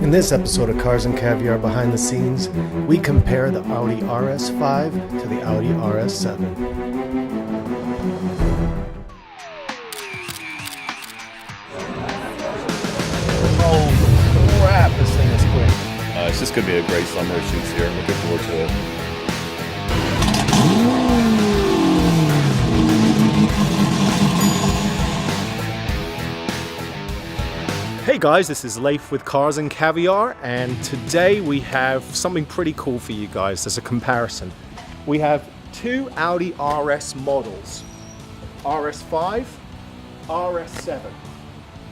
In this episode of Cars and Caviar Behind the Scenes, we compare the Audi RS5 to the Audi RS7. Oh crap, this thing is quick. It's just going to be a great summer of shoots here. I'm looking forward to it. Hey guys, this is Leif with Cars and Caviar, and today we have something pretty cool for you guys as a comparison. We have two Audi RS models, RS5, RS7.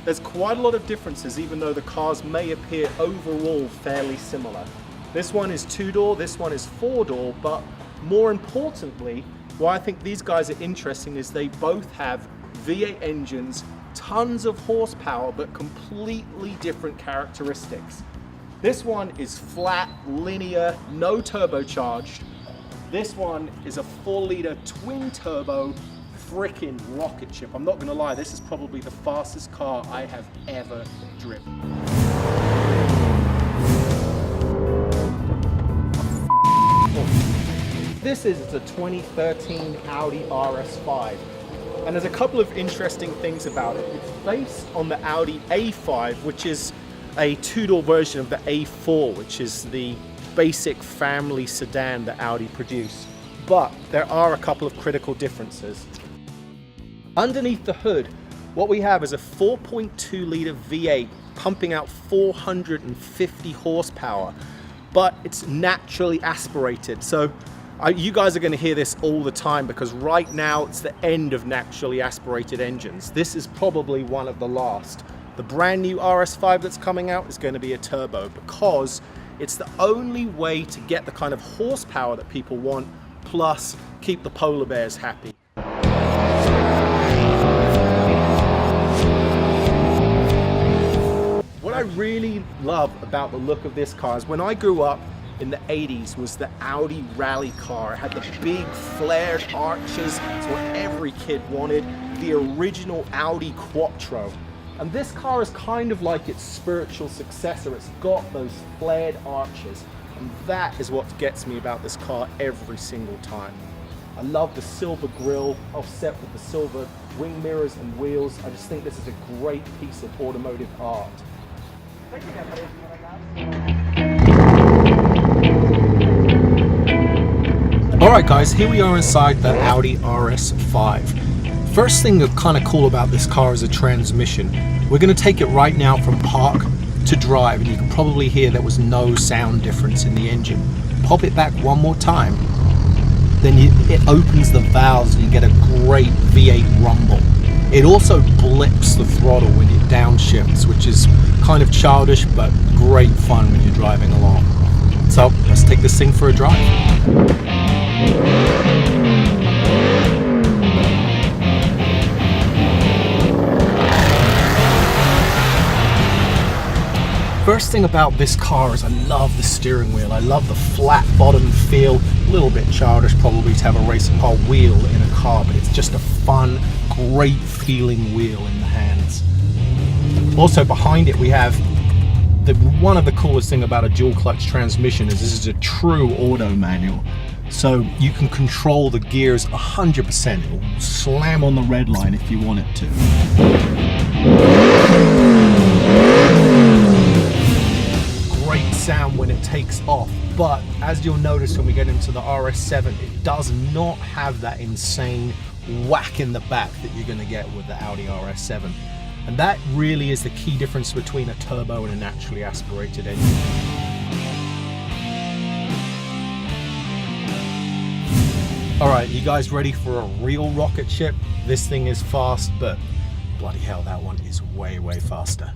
There's quite a lot of differences even though the cars may appear overall fairly similar. This one is two-door, this one is four-door, but more importantly, why I think these guys are interesting is they both have V8 engines, tons of horsepower, but completely different characteristics. This one is flat, linear, no turbocharged. This one is a 4-liter twin turbo freaking rocket ship. I'm not gonna lie, this is probably the fastest car I have ever driven. This is a 2013 Audi RS5. And there's a couple of interesting things about it. It's based on the Audi A5, which is a two-door version of the A4, which is the basic family sedan that Audi produced. But there are a couple of critical differences. Underneath the hood, what we have is a 4.2-liter V8 pumping out 450 horsepower, but it's naturally aspirated. So you guys are going to hear this all the time because right now it's the end of naturally aspirated engines. This is probably one of the last. The brand new RS5 that's coming out is going to be a turbo because it's the only way to get the kind of horsepower that people want, plus keep the polar bears happy. What I really love about the look of this car is when I grew up in the 80s was the Audi rally car. It had the big flared arches, it's what every kid wanted, the original Audi Quattro. And this car is kind of like its spiritual successor. It's got those flared arches, and that is what gets me about this car every single time. I love the silver grille offset with the silver wing mirrors and wheels. I just think this is a great piece of automotive art. Alright guys, here we are inside the Audi RS5. First thing that's kind of cool about this car is the transmission. We're going to take it right now from park to drive, and you can probably hear there was no sound difference in the engine. Pop it back one more time, then it opens the valves and you get a great V8 rumble. It also blips the throttle when it downshifts, which is kind of childish but great fun when you're driving along. So let's take this thing for a drive. First thing about this car is I love the steering wheel. I love the flat bottom feel. A little bit childish probably to have a racing car wheel in a car, but it's just a fun, great feeling wheel in the hands. Also behind it we have one of the coolest thing about a dual clutch transmission is this is a true auto manual. So you can control the gears 100%. It will slam on the red line if you want it to. Great sound when it takes off, but as you'll notice when we get into the RS7, it does not have that insane whack in the back that you're going to get with the Audi RS7. And that really is the key difference between a turbo and a naturally aspirated engine. Alright, you guys ready for a real rocket ship? This thing is fast, but bloody hell, that one is way, way faster.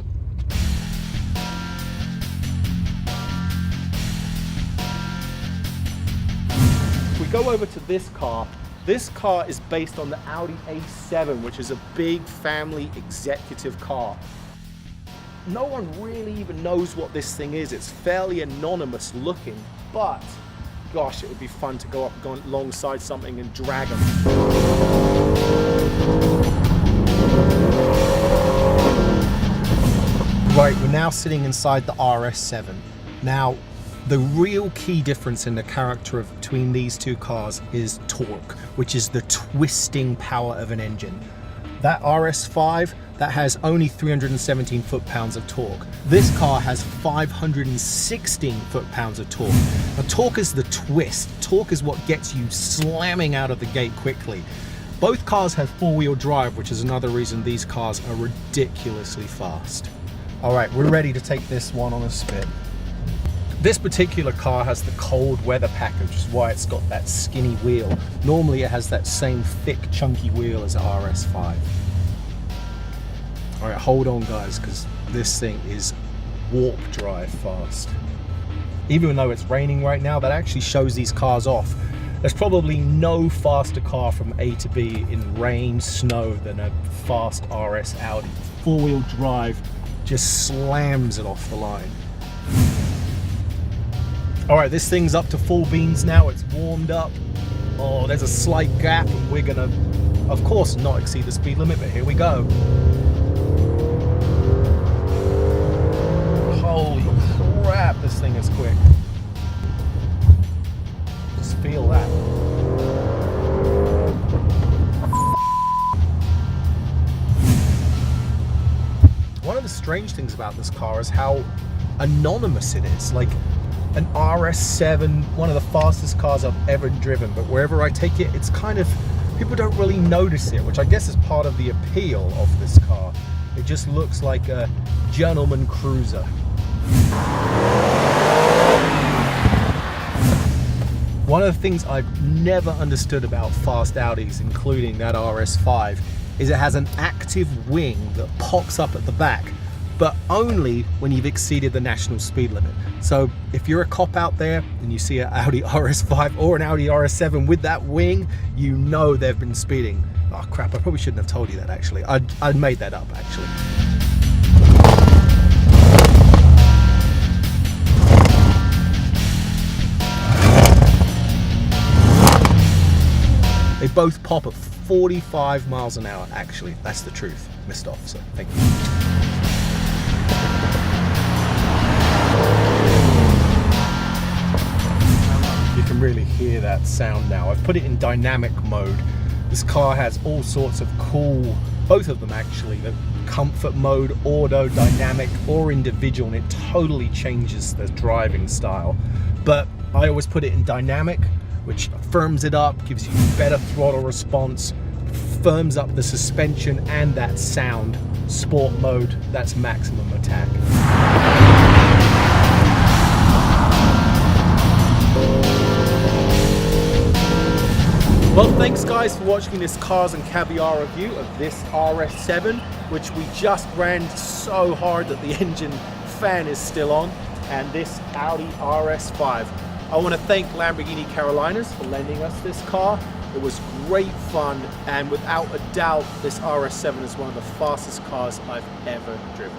If we go over to this car is based on the Audi A7, which is a big family executive car. No one really even knows what this thing is. It's fairly anonymous looking, but gosh, it would be fun to go alongside something and drag them. Alright, we're now sitting inside the RS7. Now, the real key difference in the character between these two cars is torque, which is the twisting power of an engine. That RS5, that has only 317 foot-pounds of torque. This car has 516 foot-pounds of torque. Now, torque is the twist. Torque is what gets you slamming out of the gate quickly. Both cars have four-wheel drive, which is another reason these cars are ridiculously fast. All right, we're ready to take this one on a spin. This particular car has the cold weather package, which is why it's got that skinny wheel. Normally it has that same thick, chunky wheel as an RS5. All right, hold on guys, because this thing is warp drive fast. Even though it's raining right now, that actually shows these cars off. There's probably no faster car from A to B in rain, snow than a fast RS Audi. Four-wheel drive just slams it off the line. All right, this thing's up to full beans now. It's warmed up. Oh, there's a slight gap. We're gonna, of course, not exceed the speed limit, but here we go. Holy crap, this thing is quick. Just feel that. One of the strange things about this car is how anonymous it is. Like, an RS7, one of the fastest cars I've ever driven, but wherever I take it, it's kind of, people don't really notice it, which I guess is part of the appeal of this car. It just looks like a gentleman cruiser. One of the things I've never understood about fast Audis, including that RS5, is it has an active wing that pops up at the back, but only when you've exceeded the national speed limit. So if you're a cop out there and you see an Audi RS5 or an Audi RS7 with that wing, you know they've been speeding. Oh crap, I probably shouldn't have told you that actually. I made that up actually. They both pop at 45 miles an hour actually. That's the truth, Mr. Officer. Thank you. You can really hear that sound now. I've put it in dynamic mode. This car has all sorts of cool, both of them actually, the comfort mode, auto, dynamic, or individual, and it totally changes the driving style. But I always put it in dynamic, which firms it up, gives you better throttle response, firms up the suspension and that sound. Sport mode, that's maximum attack. Well, thanks guys for watching this Cars and Caviar review of this RS7, which we just ran so hard that the engine fan is still on, and this Audi RS5. I want to thank Lamborghini Carolinas for lending us this car. It was great fun, and without a doubt, this RS7 is one of the fastest cars I've ever driven.